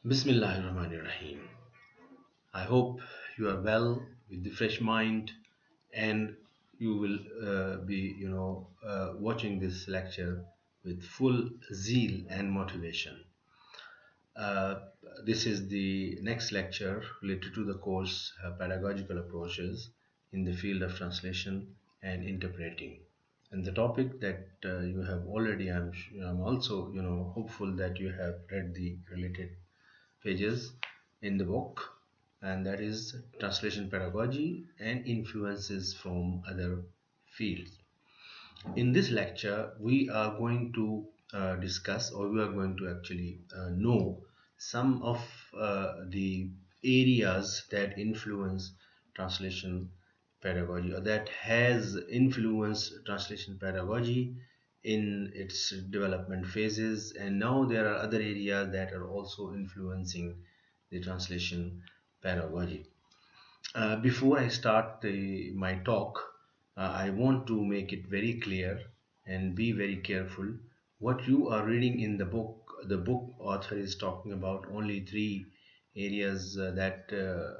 Bismillahirrahmanirrahim. I hope you are well with the fresh mind and you will be watching this lecture with full zeal and motivation. Uh, this is the next lecture related to the course Pedagogical Approaches in the Field of Translation and Interpreting. And the topic that you have already, I'm also hopeful that you have read the related pages in the book, and that is translation pedagogy and influences from other fields. In this lecture, we are going to discuss, or we are going to actually know some of the areas that influence translation pedagogy, or that has influenced translation pedagogy in its development phases, and now there are other areas that are also influencing the translation pedagogy. Before I start my talk, I want to make it very clear and be very careful. What you are reading in the book author is talking about only three areas that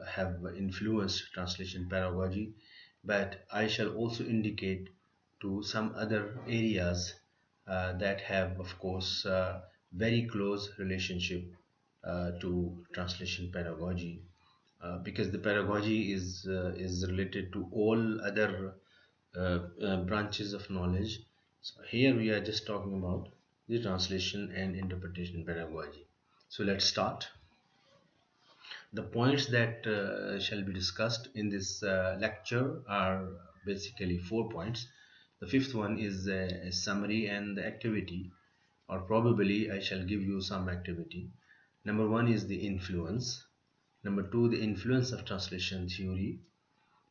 have influenced translation pedagogy, but I shall also indicate to some other areas that have, of course, very close relationship to translation pedagogy, because the pedagogy is related to all other branches of knowledge. So here we are just talking about the translation and interpretation pedagogy. So let's start. The points that shall be discussed in this lecture are basically 4 points. The fifth one is a summary and the activity, or probably I shall give you some activity. Number one is the influence. Number two, the influence of translation theory.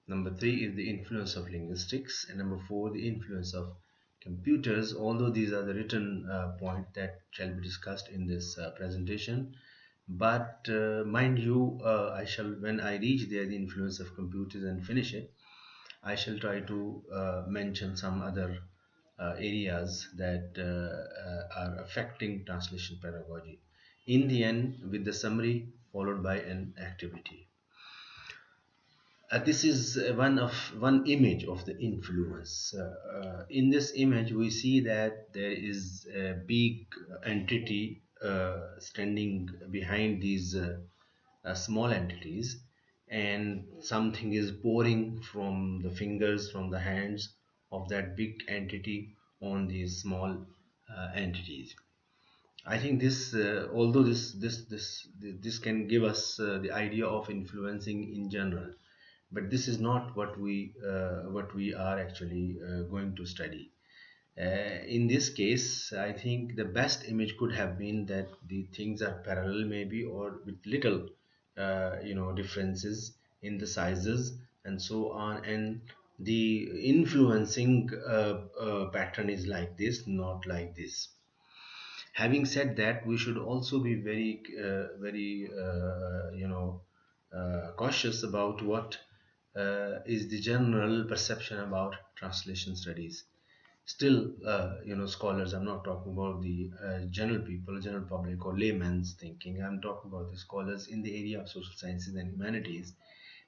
Number three is the influence of linguistics. And number four, the influence of computers. Although these are the written points that shall be discussed in this presentation, but mind you, I shall, when I reach there, the influence of computers, and finish it, I shall try to mention some other areas that are affecting translation pedagogy. In the end, with the summary followed by an activity. This is one image of the influence. In this image, we see that there is a big entity standing behind these small entities, and something is pouring from the fingers, from the hands of that big entity on these small entities. I think this, although this can give us the idea of influencing in general, but this is not what we are actually going to study. In this case, I think the best image could have been that the things are parallel, maybe, or with little differences in the sizes and so on, and the influencing pattern is like this, not like this. Having said that, we should also be very cautious about what is the general perception about translation studies. Still, scholars, I'm not talking about the general people, general public, or layman's thinking. I'm talking about the scholars in the area of social sciences and humanities.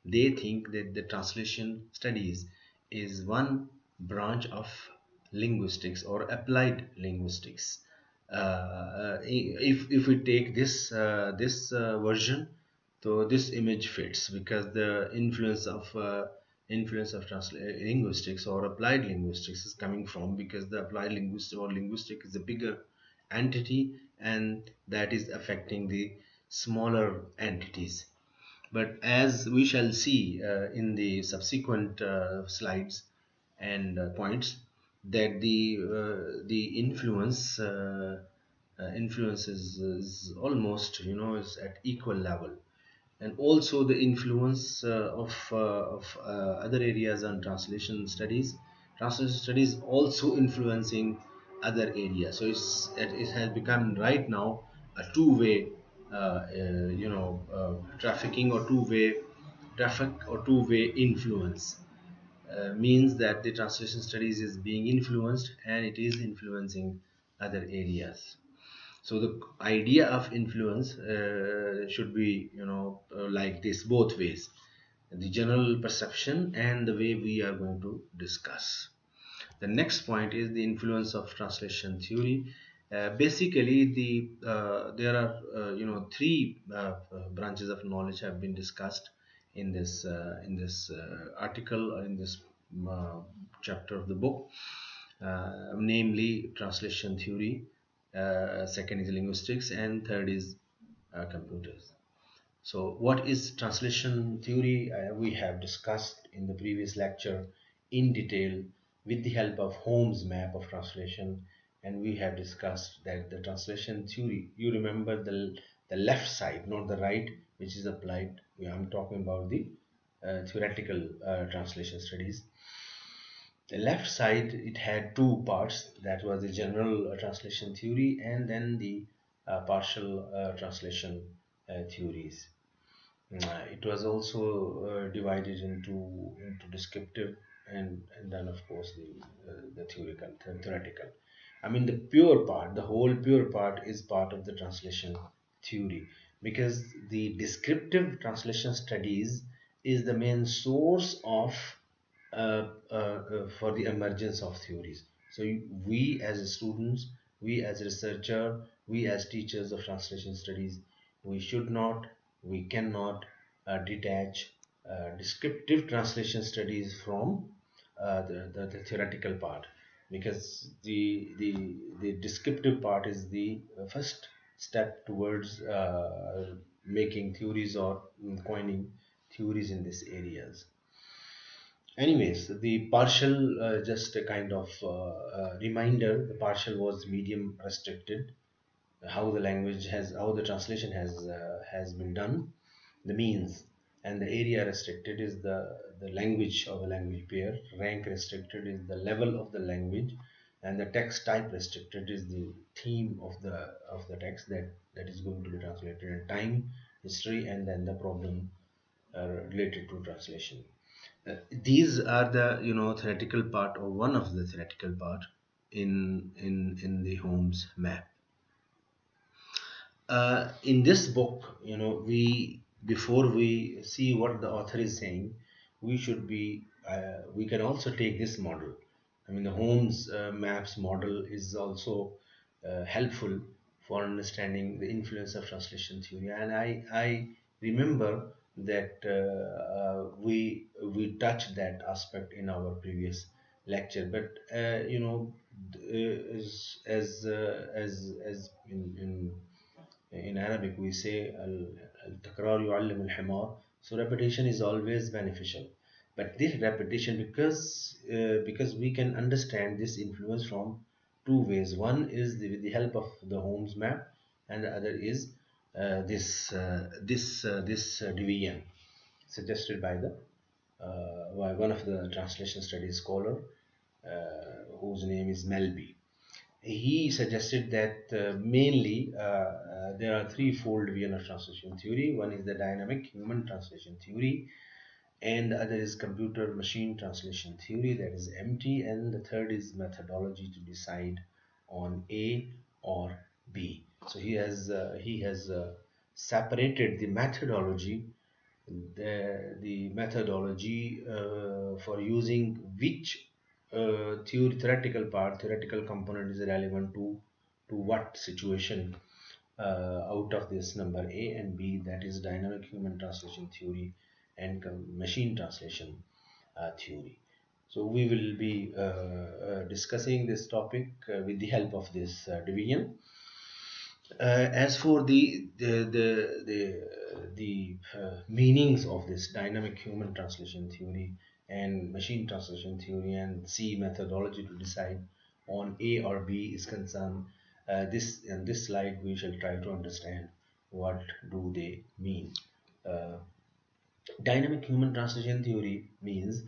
They think that the translation studies is one branch of linguistics or applied linguistics. If we take this version, so this image fits, because the influence of linguistics or applied linguistics is coming from, because the applied linguistic or linguistic is a bigger entity, and that is affecting the smaller entities. But as we shall see in the subsequent slides and points, that the influence is almost, is at equal level. And also the influence of other areas on translation studies also influencing other areas. So it has become right now a two-way trafficking, or two-way influence. Means that the translation studies is being influenced, and it is influencing other areas. So the idea of influence should be, like this, both ways: the general perception and the way we are going to discuss. The next point is the influence of translation theory. Basically, there are three branches of knowledge have been discussed in this article, or in this uh, chapter of the book, namely translation theory. Second is linguistics, and third is computers. So, what is translation theory? We have discussed in the previous lecture in detail with the help of Holmes' map of translation, and we have discussed that the translation theory, you remember the left side, not the right, which is applied. I'm talking about the theoretical translation studies. The left side, it had two parts. That was the general translation theory, and then the partial translation theories. It was also divided into descriptive, and then of course the theoretical. I mean, the pure part, the whole pure part, is part of the translation theory, because the descriptive translation studies is the main source of for the emergence of theories. So we as students, we as researcher, we as teachers of translation studies, we should not, we cannot detach descriptive translation studies from the theoretical part, because the descriptive part is the first step towards making theories, or coining theories in these areas. Anyways, the partial, just a kind of reminder, the partial was medium restricted. How the language has, how the translation has been done, the means, and the area restricted is the language or the language pair. Rank restricted is the level of the language, and the text type restricted is the theme of the text that is going to be translated, and time, history, and then the problem related to translation. These are the theoretical part, or one of the theoretical part, in the Holmes map. In this book, we, before we see what the author is saying, we should be we can also take this model. I mean, the Holmes maps model is also helpful for understanding the influence of translation theory. And I remember that we touched that aspect in our previous lecture. But as in Arabic we say al-takrar yu'allim al-himar. So repetition is always beneficial. But this repetition, because we can understand this influence from two ways. One is with the help of the Holmes map, and the other is this division suggested by the by one of the translation studies scholar, whose name is Melby. He suggested that mainly there are threefold Vienna translation theory. One is the dynamic human translation theory, and the other is computer machine translation theory, that is MT, and the third is methodology to decide on A or B. So he has separated the methodology, the methodology for using which theoretical component is relevant to what situation out of this number A and B, that is dynamic human translation theory and machine translation theory. So we will be discussing this topic with the help of this division. As for the meanings of this dynamic human translation theory and machine translation theory and C methodology to decide on A or B is concerned, this in this slide we shall try to understand what do they mean. Uh, Dynamic human translation theory means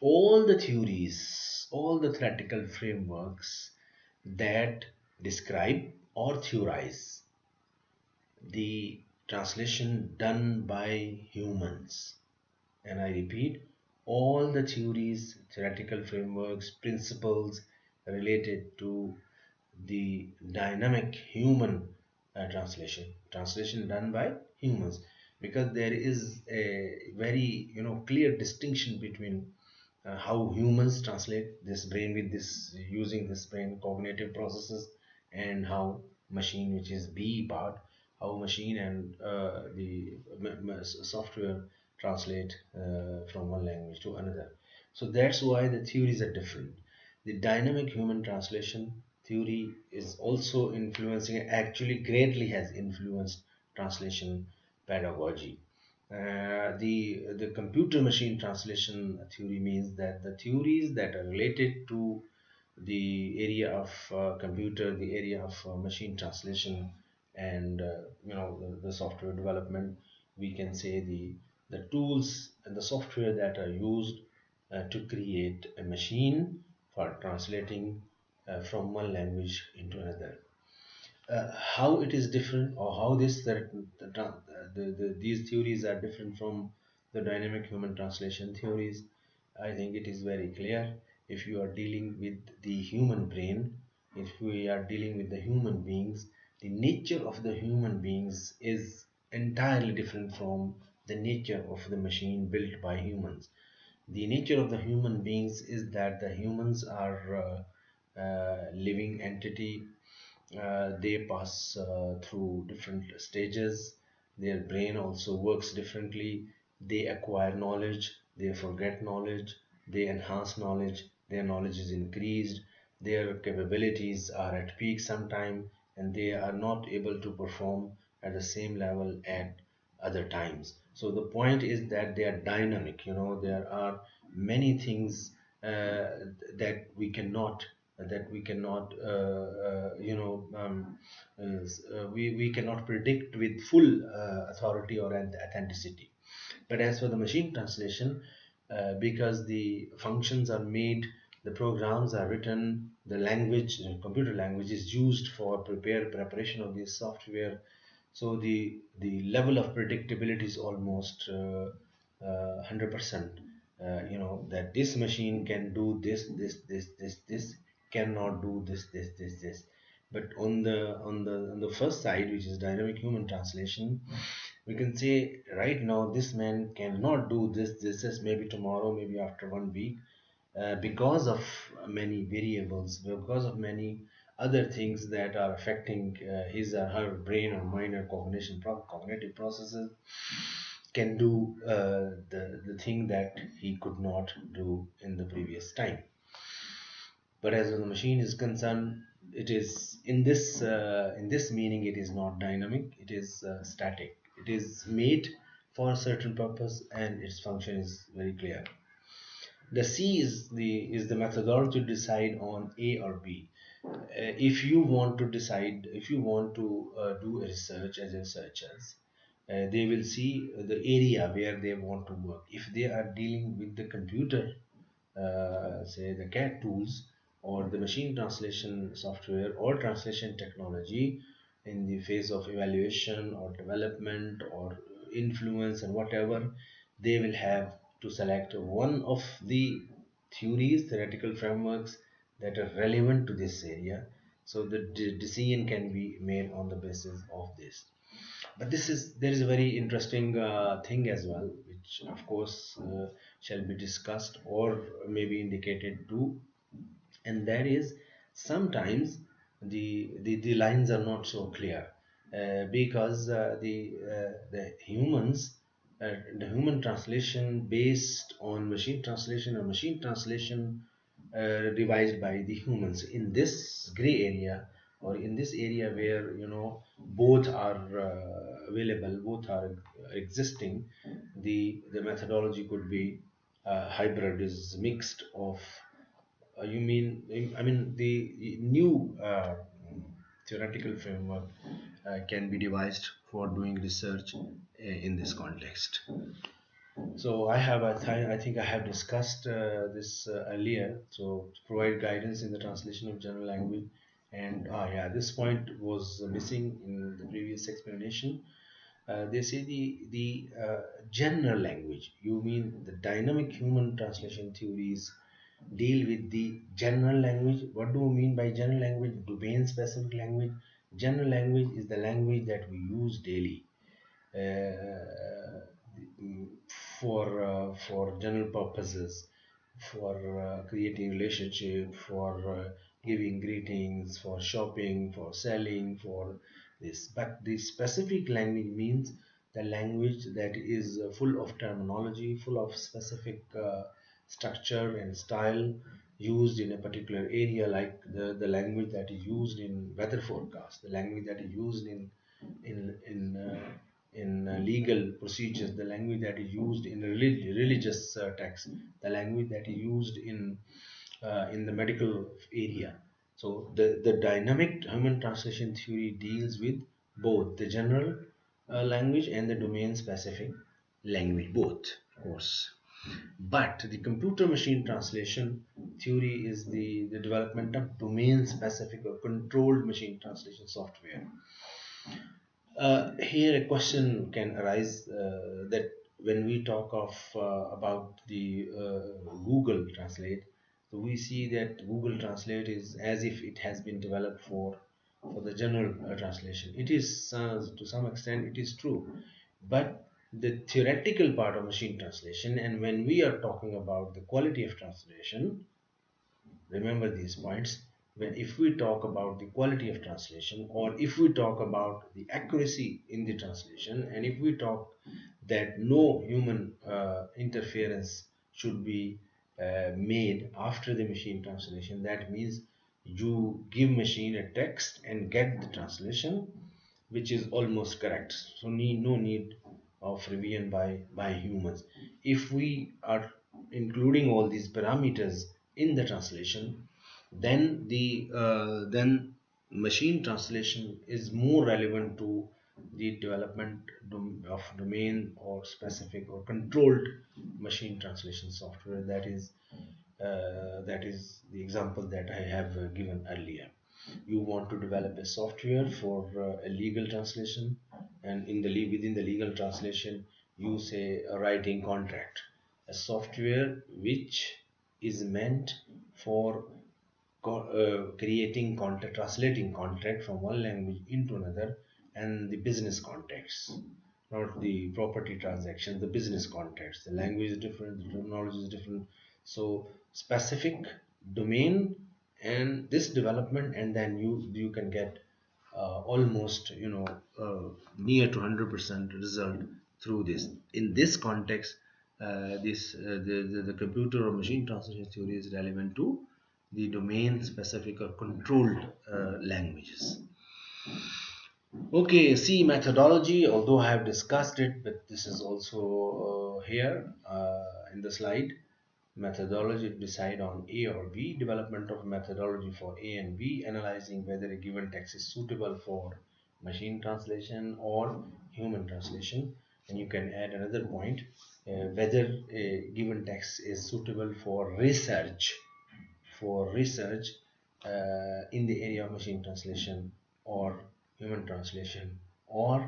all the theories, all the theoretical frameworks that describe or theorize the translation done by humans. And I repeat, all the theories, theoretical frameworks, principles related to the dynamic human translation done by humans, because there is a very clear distinction between how humans translate this brain with this using this brain cognitive processes, and how machine, which is B part, how machine and the software translate from one language to another. So that's why the theories are different. The dynamic human translation theory is also influencing, actually greatly has influenced translation pedagogy. The computer machine translation theory means that the theories that are related to the area of computer, the area of machine translation, and the software development, we can say the tools and the software that are used to create a machine for translating from one language into another. How it is different, or how these theories are different from the dynamic human translation theories, I think it is very clear. If you are dealing with the human brain, if we are dealing with the human beings, the nature of the human beings is entirely different from the nature of the machine built by humans. The nature of the human beings is that the humans are living entity. They pass through different stages. Their brain also works differently. They acquire knowledge, they forget knowledge, they enhance knowledge, their knowledge is increased, their capabilities are at peak sometime, and they are not able to perform at the same level at other times. So the point is that they are dynamic. There are many things that we cannot we cannot predict with full authority or authenticity. But as for the machine translation, because the functions are made, the programs are written, the language, computer language is used for preparation of this software. So the level of predictability is almost 100%. That this machine can do this, cannot do this. But on the first side, which is dynamic human translation, we can say right now this man cannot do this, maybe tomorrow, maybe after 1 week, because of many variables, because of many other things that are affecting his or her brain or mind or cognitive processes, can do the thing that he could not do in the previous time. But as the machine is concerned, it is in this meaning, it is not dynamic, it is static. It is made for a certain purpose, and its function is very clear. The C is the methodology to decide on A or B. If you want to decide, if you want to do a research as researchers, they will see the area where they want to work. If they are dealing with the computer, say the CAT tools, or the machine translation software or translation technology, in the phase of evaluation or development or influence and whatever, they will have to select one of the theoretical frameworks that are relevant to this area. So the decision can be made on the basis of this. But there is a very interesting thing as well, which of course shall be discussed or maybe indicated too, and that is sometimes the lines are not so clear, because the human translation based on machine translation, or machine translation revised by the humans, in this gray area, or in this area where both are available, both are existing, the methodology could be hybrid, is mixed of I mean the new theoretical framework can be devised for doing research in this context. So I think I have discussed this earlier. So to provide guidance in the translation of general language, and yeah, this point was missing in the previous explanation. They say the general language. You mean the dynamic human translation theories deal with the general language? What do you mean by general language? Domain specific language? General language is the language that we use daily, uh, for general purposes, for creating relationship, for giving greetings, for shopping, for selling, for this. But the specific language means the language that is full of terminology, full of specific structure and style used in a particular area, like the language that is used in weather forecast, the language that is used in in uh, legal procedures, the language that is used in religious texts, the language that is used in the medical area. So the dynamic human translation theory deals with both the general language and the domain specific language, both, of course. But the computer machine translation theory is the development of domain specific or controlled machine translation software. Here a question can arise, that when we talk of about the Google Translate, so we see that Google Translate is as if it has been developed for the general translation. It is, to some extent it is true, but the theoretical part of machine translation, and when we are talking about the quality of translation, remember these points. When if we talk about the quality of translation, or if we talk about the accuracy in the translation, and if we talk that no human interference should be made after the machine translation, that means you give machine a text and get the translation which is almost correct, so no need of revision by humans. If we are including all these parameters in the translation, then machine translation is more relevant to the development of domain or specific or controlled machine translation software. That is the example that I have given earlier. You want to develop a software for a legal translation, and within the legal translation you say a writing contract, a software which is meant for creating contract, translating contract from one language into another, and the business context, not the property transaction, the business context. The language is different, the terminology is different. So specific domain and this development, and then you can get almost near to 100% result through this. In this context, this the computer or machine translation theory is relevant to the domain specific or controlled languages. Okay, see methodology, although I have discussed it, but this is also here in the slide. Methodology to decide on A or B, development of methodology for A and B, analyzing whether a given text is suitable for machine translation or human translation. And you can add another point, whether a given text is suitable for research in the area of machine translation or human translation, or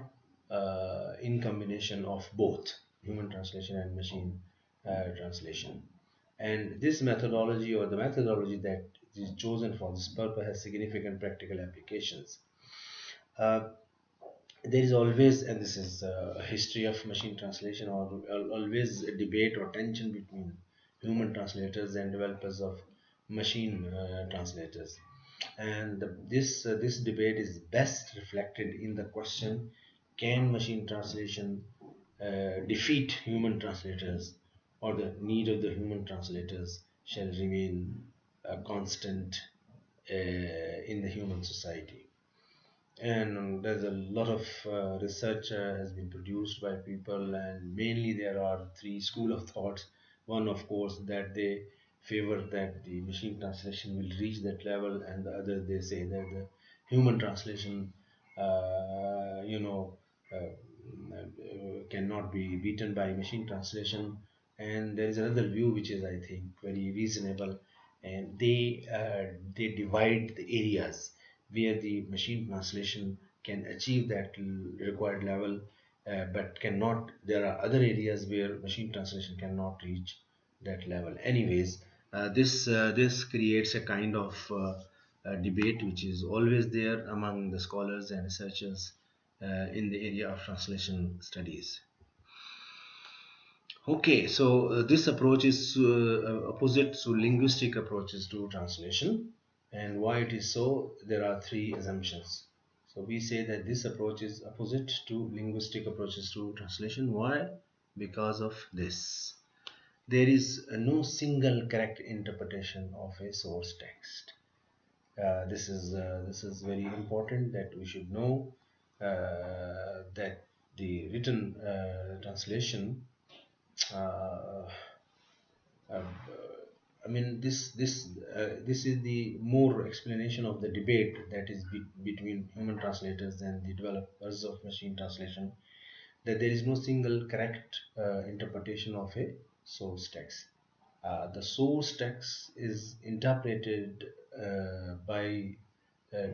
in combination of both human translation and machine translation. And this methodology, or the methodology that is chosen for this purpose, has significant practical applications. Uh, there is always, and this is a history of machine translation, or always a debate or tension between human translators and developers of machine translators. And this debate is best reflected in the question: can machine translation defeat human translators, or the need of the human translators shall remain constant in the human society? And there's a lot of research has been produced by people, and mainly there are three school of thoughts. One, of course, that they favor that the machine translation will reach that level, and the other, they say that the human translation uh, you know cannot be beaten by machine translation. And there is another view which is, I think, very reasonable, and they divide the areas where the machine translation can achieve that required level, but cannot. There are other areas where machine translation cannot reach that level. Anyways, this creates a kind of debate which is always there among the scholars and researchers in the area of translation studies. Okay, so this approach is opposite to linguistic approaches to translation. And why it is so? There are three assumptions. So we say that this approach is opposite to linguistic approaches to translation. Why? Because of this. There is no single correct interpretation of a source text. This is very important that we should know that the written translation uh, uh, I mean, this is the more explanation of the debate that is between human translators and the developers of machine translation. That there is no single correct interpretation of a source text. The source text is interpreted by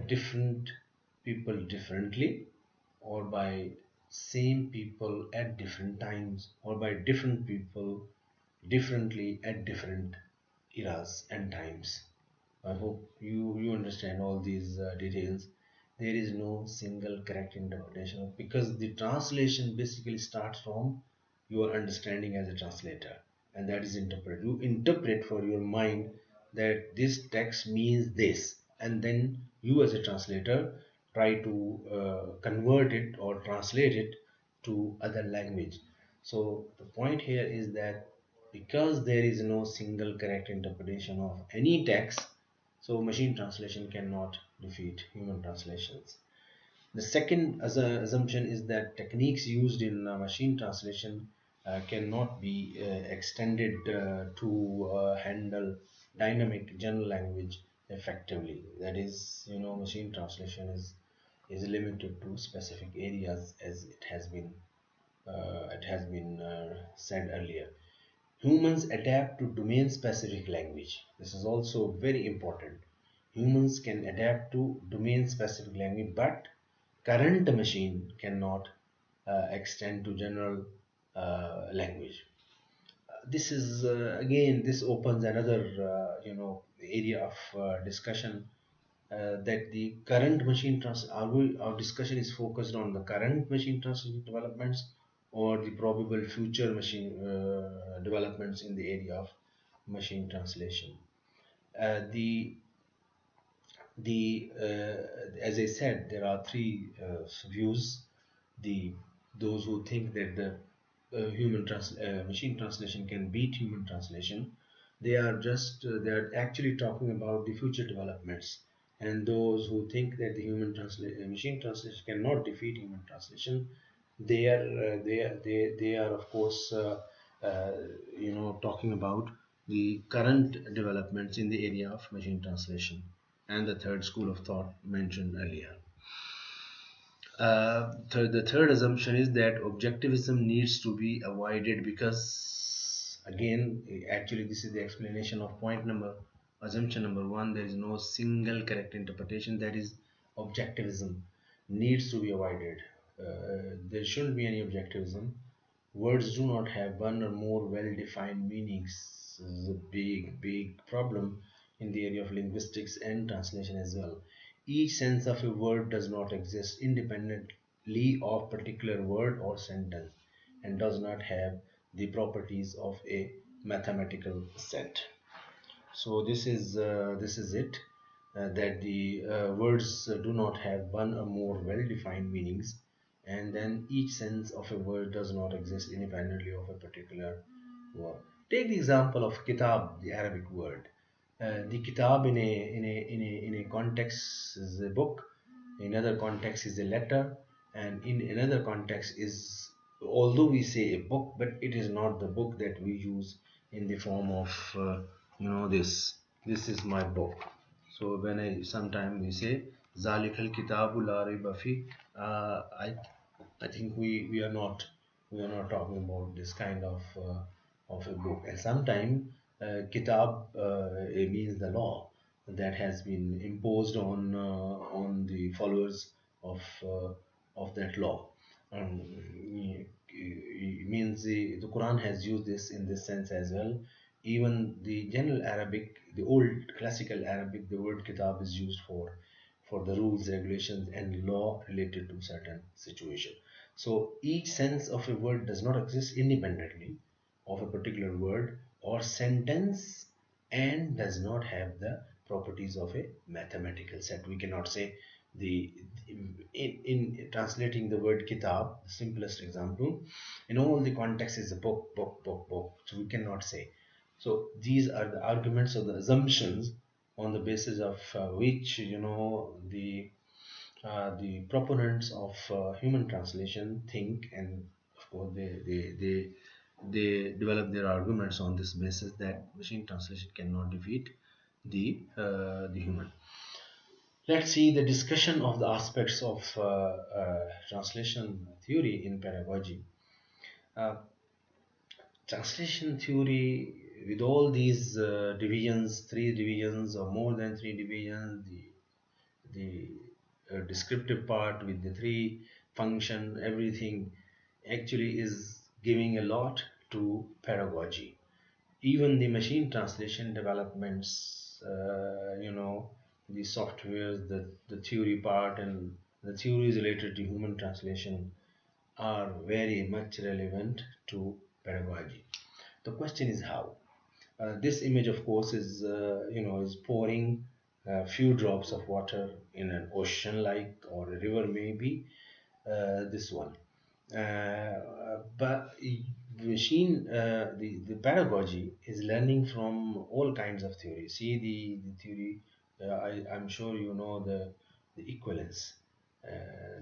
different people differently, or by same people at different times, or by different people differently at different eras and times. I hope you understand all these details. There is no single correct interpretation because the translation basically starts from your understanding as a translator, and that is interpret. You interpret for your mind that this text means this, and then you as a translator try to convert it or translate it to other language. So the point here is that because there is no single correct interpretation of any text, so machine translation cannot defeat human translations. The second assumption is that techniques used in machine translation cannot be extended to handle dynamic general language effectively. That is, machine translation is limited to specific areas, as it has been said earlier. Humans adapt to domain specific language. This is also very important. Humans can adapt to domain specific language, but current machine cannot extend to general language. This is again, this opens another area of discussion, that the current our discussion is focused on the current machine translation developments or the probable future machine developments in the area of machine translation. The as I said, there are three views. The Those who think that the machine translation can beat human translation, they are actually talking about the future developments. And those who think that the machine translation cannot defeat human translation, they are of course uh, talking about the current developments in the area of machine translation, and the third school of thought mentioned earlier. The third assumption is that objectivism needs to be avoided because, again, actually, this is the explanation of assumption number one. There is no single correct interpretation. That is, objectivism needs to be avoided. There shouldn't be any objectivism. Words do not have one or more well-defined meanings. This is a big problem in the area of linguistics and translation as well. Each sense of a word does not exist independently of particular word or sentence, and does not have the properties of a mathematical set. So this is it, that the words do not have one or more well-defined meanings, and then each sense of a word does not exist independently of a particular word. Take the example of kitab, the Arabic word. The kitab in a context is a book, in another context is a letter, and in another context is, although we say a book, but it is not the book that we use in the form of this is my book. So when I sometimes we say zalikal kitabu la raiba fi, I think we are not talking about this kind of a book. And sometimes kitab it means the law that has been imposed on the followers of that law. It means the Quran has used this in this sense as well. Even the general Arabic, the old classical Arabic, the word kitab is used for the rules, regulations, and law related to certain situation. So each sense of a word does not exist independently of a particular word or sentence, and does not have the properties of a mathematical set. We cannot say the in translating the word kitab, the simplest example, in all the context is a book, book, book, book. So we cannot say. So these are the arguments or the assumptions on the basis of which the proponents of human translation think, and of course they develop their arguments on this basis that machine translation cannot defeat the human. Let's see the discussion of the aspects of translation theory in pedagogy. Uh, Translation theory, with all these divisions, three divisions or more than three divisions, the descriptive part with the three function, everything actually is giving a lot to pedagogy. Even the machine translation developments, the softwares, the theory part, and the theories related to human translation are very much relevant to pedagogy. The question is how. This image, of course, is pouring a few drops of water in an ocean, like, or a river, maybe. This one, but machine, the pedagogy is learning from all kinds of theory. See the theory. I'm sure you know the equivalence,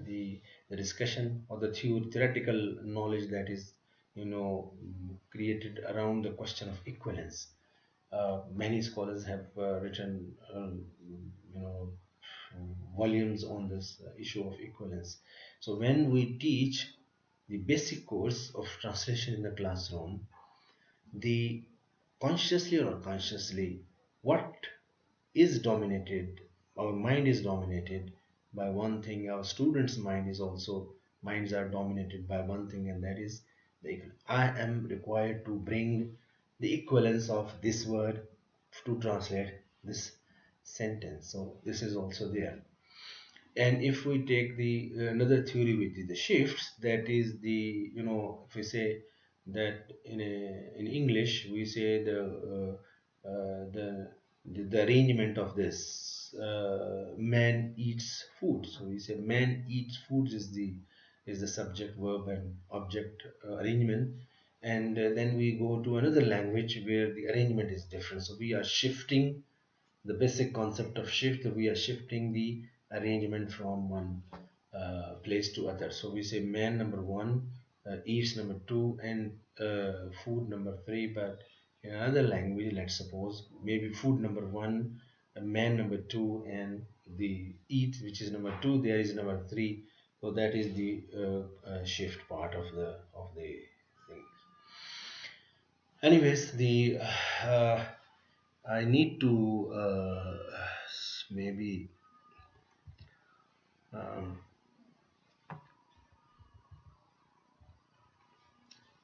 the discussion or the theoretical knowledge that is created around the question of equivalence. Many scholars have written you know volumes on this issue of equivalence. So when we teach the basic course of translation in the classroom, the consciously or unconsciously, what is dominated, our mind is dominated by one thing. Our students' minds are dominated by one thing, and that is I am required to bring the equivalence of this word to translate this sentence. So this is also there. And if we take the another theory, which is the shifts, that is the, if we say that in English we say the arrangement of this, man eats food. So we say man eats food is the subject, verb, and object arrangement. And then we go to another language where the arrangement is different. So we are shifting the basic concept of shift. We are shifting the arrangement from one place to other. So we say man number one, eats number two, and food number three. But in another language, let's suppose maybe food number one, man number two, and the eat, which is number two, there is number three. So that is the shift part of the thing. Anyways, the I need to maybe um,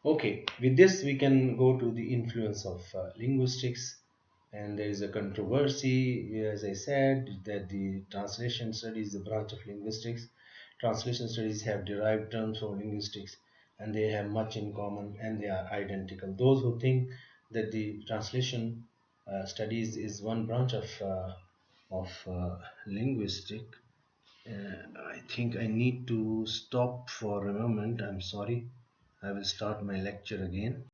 okay. With this, we can go to the influence of linguistics, and there is a controversy, as I said, that the translation studies, the branch of linguistics, translation studies have derived terms from linguistics, and they have much in common, and they are identical. Those who think that the translation studies is one branch of linguistic, I think I need to stop for a moment. I'm sorry. I will start my lecture again.